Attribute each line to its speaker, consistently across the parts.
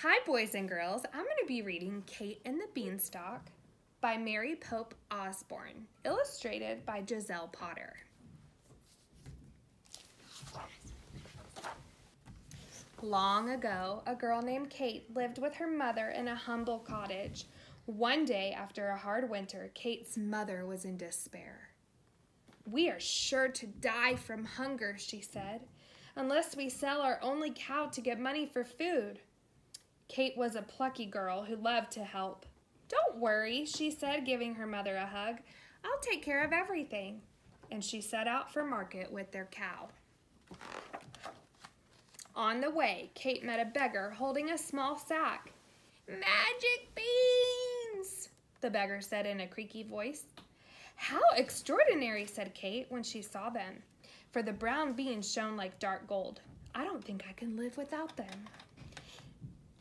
Speaker 1: Hi, boys and girls. I'm going to be reading Kate and the Beanstalk by Mary Pope Osborne, illustrated by Giselle Potter. Long ago, a girl named Kate lived with her mother in a humble cottage. One day, after a hard winter, Kate's mother was in despair. "We are sure to die from hunger," she said, "unless we sell our only cow to get money for food." Kate was a plucky girl who loved to help. "Don't worry," she said, giving her mother a hug. "I'll take care of everything." And she set out for market with their cow. On the way, Kate met a beggar holding a small sack. "Magic beans," the beggar said in a creaky voice. "How extraordinary," said Kate when she saw them, for the brown beans shone like dark gold. "I don't think I can live without them."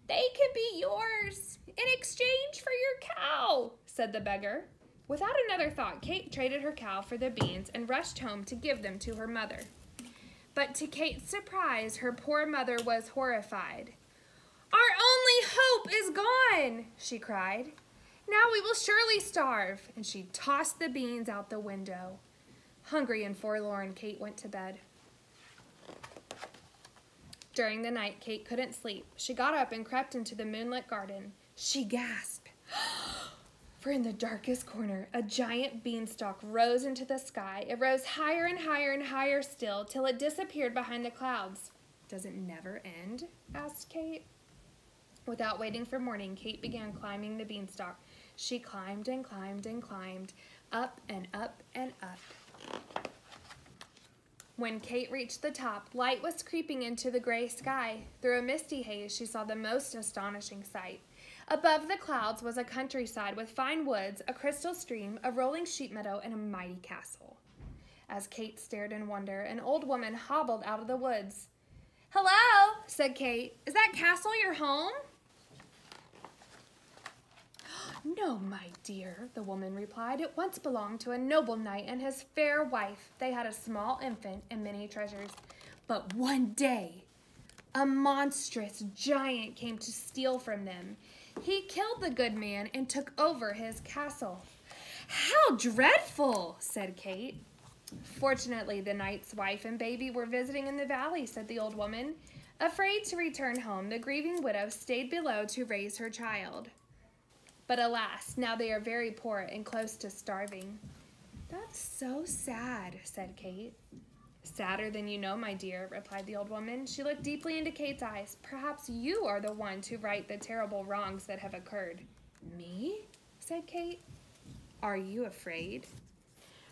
Speaker 1: "They can be yours in exchange for your cow," said the beggar. Without another thought, Kate traded her cow for the beans and rushed home to give them to her mother. But to Kate's surprise, her poor mother was horrified. "Our only hope is gone," she cried. "Now we will surely starve," and she tossed the beans out the window. Hungry and forlorn, Kate went to bed. During the night, Kate couldn't sleep. She got up and crept into the moonlit garden. She gasped, for in the darkest corner, a giant beanstalk rose into the sky. It rose higher and higher and higher still, till it disappeared behind the clouds. "Does it never end?" asked Kate. Without waiting for morning, Kate began climbing the beanstalk. She climbed and climbed and climbed, up and up and up. When Kate reached the top, light was creeping into the gray sky. Through a misty haze, she saw the most astonishing sight. Above the clouds was a countryside with fine woods, a crystal stream, a rolling sheep meadow, and a mighty castle. As Kate stared in wonder, an old woman hobbled out of the woods. "Hello," said Kate. "Is that castle your home?" "No, my dear," the woman replied. "It once belonged to a noble knight and his fair wife. They had a small infant and many treasures. But one day, a monstrous giant came to steal from them. He killed the good man and took over his castle." "How dreadful," said Kate. "Fortunately, the knight's wife and baby were visiting in the valley," said the old woman. Afraid to return home, the grieving widow stayed below to raise her child. But alas, now they are very poor and close to starving." "That's so sad," said Kate. "Sadder than you know, my dear," replied the old woman. She looked deeply into Kate's eyes. "Perhaps you are the one to right the terrible wrongs that have occurred." "Me?" said Kate. "Are you afraid?"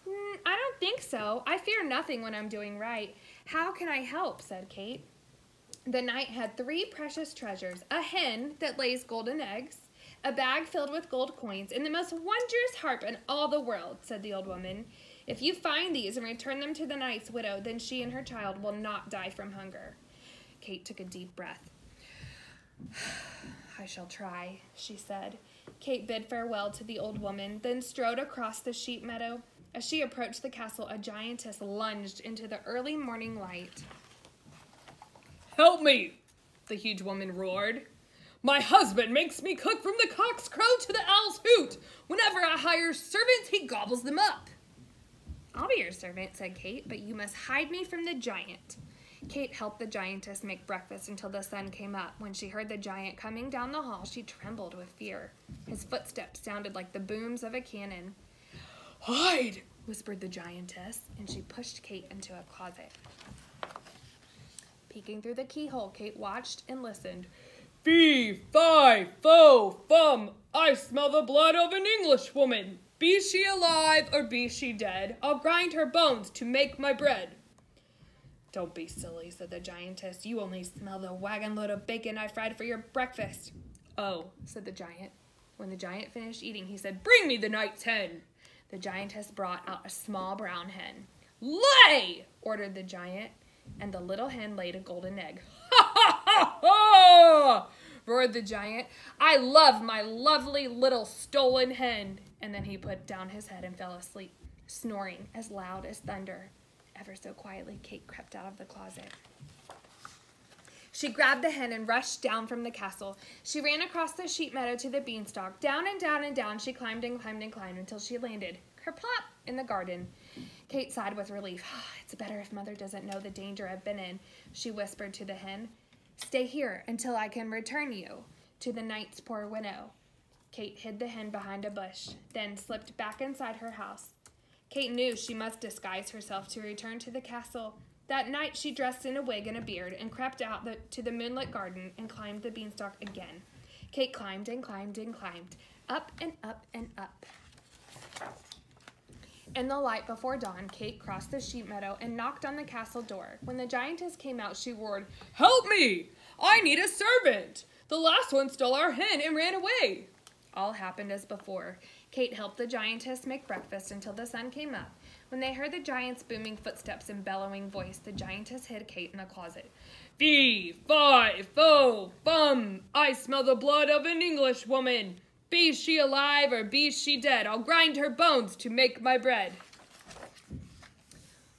Speaker 1: "I don't think so. I fear nothing when I'm doing right. How can I help?" said Kate. "The knight had 3 precious treasures: a hen that lays golden eggs, a bag filled with gold coins, and the most wondrous harp in all the world," said the old woman. "If you find these and return them to the knight's widow, then she and her child will not die from hunger." Kate took a deep breath. "I shall try," she said. Kate bid farewell to the old woman, then strode across the sheep meadow. As she approached the castle, a giantess lunged into the early morning light. "Help me!" the huge woman roared. "My husband makes me cook from the cock's crow to the owl's hoot. Whenever I hire servants, he gobbles them up." "I'll be your servant," said Kate, "but you must hide me from the giant." Kate helped the giantess make breakfast until the sun came up. When she heard the giant coming down the hall, she trembled with fear. His footsteps sounded like the booms of a cannon. "Hide!" whispered the giantess, and she pushed Kate into a closet. Peeking through the keyhole, Kate watched and listened. "Fee, fi, fo, fum, I smell the blood of an Englishwoman. Be she alive or be she dead, I'll grind her bones to make my bread." "Don't be silly," said the giantess. "You only smell the wagon load of bacon I fried for your breakfast." "Oh," said the giant. When the giant finished eating, he said, "Bring me the knight's hen." The giantess brought out a small brown hen. "Lay!" ordered the giant, and the little hen laid a golden egg. "Ha, ha, ha, ha!" roared the giant. "I love my lovely little stolen hen." And then he put down his head and fell asleep, snoring as loud as thunder. Ever so quietly, Kate crept out of the closet. She grabbed the hen and rushed down from the castle. She ran across the sheep meadow to the beanstalk. Down and down and down she climbed and climbed and climbed until she landed, kerplop, in the garden. Kate sighed with relief. It's better if Mother doesn't know the danger I've been in, she whispered to the hen. Stay here until I can return you to the knight's poor widow. Kate hid the hen behind a bush, then slipped back inside her house. Kate knew she must disguise herself to return to the castle. That night she dressed in a wig and a beard and crept out to the moonlit garden and climbed the beanstalk again. Kate climbed and climbed and climbed, up and up and up. In the light before dawn, Kate crossed the sheep meadow and knocked on the castle door. When the giantess came out, she roared, "Help me! I need a servant! The last one stole our hen and ran away!" All happened as before. Kate helped the giantess make breakfast until the sun came up. When they heard the giant's booming footsteps and bellowing voice, the giantess hid Kate in the closet. Fee, fi, fo, fum! I smell the blood of an English woman. Be she alive or be she dead, I'll grind her bones to make my bread.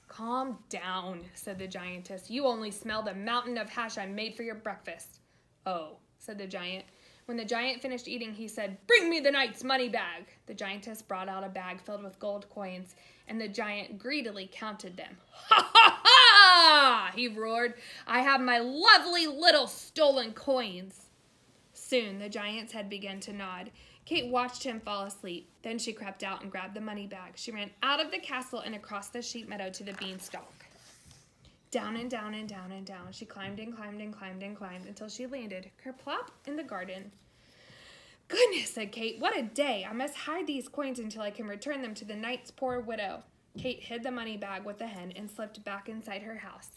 Speaker 1: Calm down, said the giantess. You only smell the mountain of hash I made for your breakfast. Oh, said the giant. When the giant finished eating, he said, Bring me the knight's money bag. The giantess brought out a bag filled with gold coins, and the giant greedily counted them. Ha ha ha! He roared. I have my lovely little stolen coins. Soon the giant's head began to nod. Kate watched him fall asleep. Then she crept out and grabbed the money bag. She ran out of the castle and across the sheep meadow to the beanstalk. Down and down and down and down. She climbed and climbed and climbed and climbed until she landed, kerplop, in the garden. Goodness, said Kate, what a day. I must hide these coins until I can return them to the knight's poor widow. Kate hid the money bag with the hen and slipped back inside her house.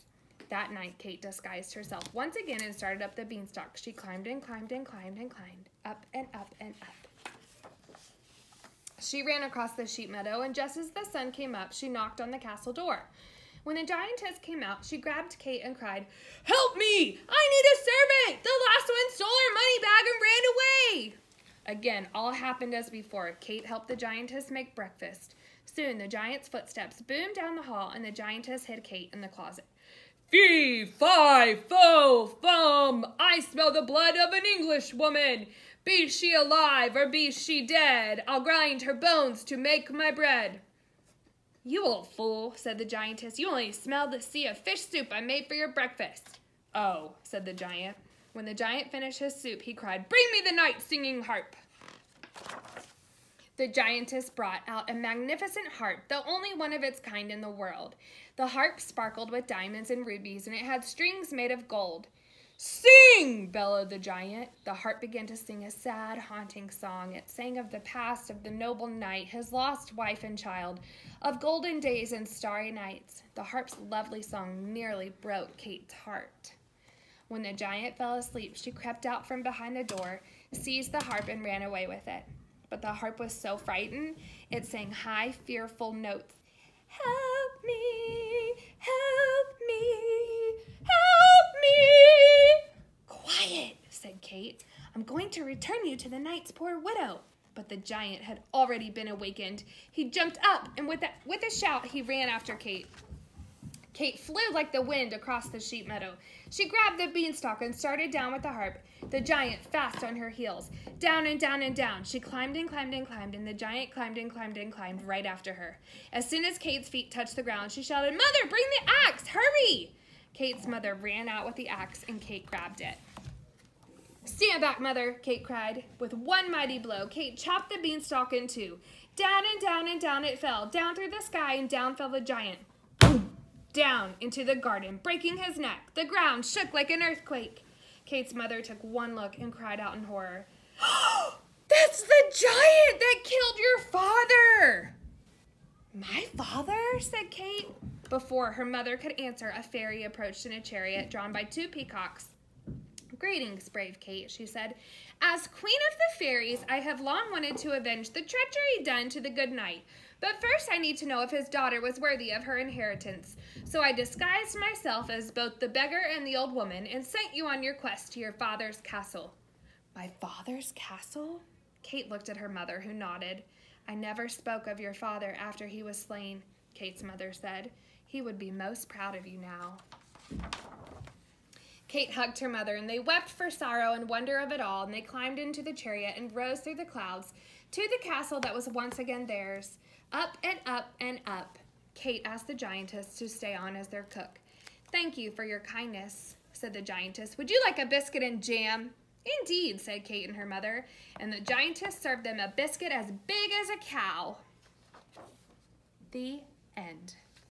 Speaker 1: That night, Kate disguised herself once again and started up the beanstalk. She climbed and climbed and climbed and climbed, up and up and up. She ran across the sheep meadow, and just as the sun came up, she knocked on the castle door. When the giantess came out, she grabbed Kate and cried, Help me! I need a servant! The last one stole our money bag and ran away! Again, all happened as before. Kate helped the giantess make breakfast. Soon, the giant's footsteps boomed down the hall, and the giantess hid Kate in the closet. Fee, fi, fo, fum! I smell the blood of an English woman. Be she alive or be she dead, I'll grind her bones to make my bread. You old fool, said the giantess. You only smell the sea of fish soup I made for your breakfast. Oh, said the giant. When the giant finished his soup, he cried, Bring me the knight's singing harp. The giantess brought out a magnificent harp, the only one of its kind in the world. The harp sparkled with diamonds and rubies, and it had strings made of gold. Sing, bellowed the giant. The harp began to sing a sad, haunting song. It sang of the past of the noble knight, his lost wife and child, of golden days and starry nights. The harp's lovely song nearly broke Kate's heart. When the giant fell asleep, she crept out from behind the door, seized the harp, and ran away with it. But the harp was so frightened, it sang high, fearful notes. Help me, help me, help me. Quiet, said Kate. I'm going to return you to the knight's poor widow. But the giant had already been awakened. He jumped up, and with a shout, he ran after Kate. Kate flew like the wind across the sheep meadow. She grabbed the beanstalk and started down with the harp, the giant fast on her heels. Down and down and down. She climbed and climbed and climbed, and the giant climbed and climbed and climbed right after her. As soon as Kate's feet touched the ground, she shouted, Mother, bring the axe! Hurry! Kate's mother ran out with the axe, and Kate grabbed it. Stand back, Mother, Kate cried. With one mighty blow, Kate chopped the beanstalk in two. Down and down and down it fell, down through the sky, and down fell the giant. Down into the garden, breaking his neck. The ground shook like an earthquake. Kate's mother took one look and cried out in horror. That's the giant that killed your father! My father? Said Kate. Before her mother could answer, a fairy approached in a chariot drawn by two peacocks. Greetings, brave Kate, she said. As queen of the fairies, I have long wanted to avenge the treachery done to the good knight. But first I need to know if his daughter was worthy of her inheritance. So I disguised myself as both the beggar and the old woman and sent you on your quest to your father's castle. My father's castle? Kate looked at her mother, who nodded. I never spoke of your father after he was slain, Kate's mother said. He would be most proud of you now. Kate hugged her mother, and they wept for sorrow and wonder of it all, and they climbed into the chariot and rose through the clouds to the castle that was once again theirs. Up and up and up. Kate asked the giantess to stay on as their cook. "Thank you for your kindness," said the giantess. "Would you like a biscuit and jam?" "Indeed," said Kate and her mother, and the giantess served them a biscuit as big as a cow. The end.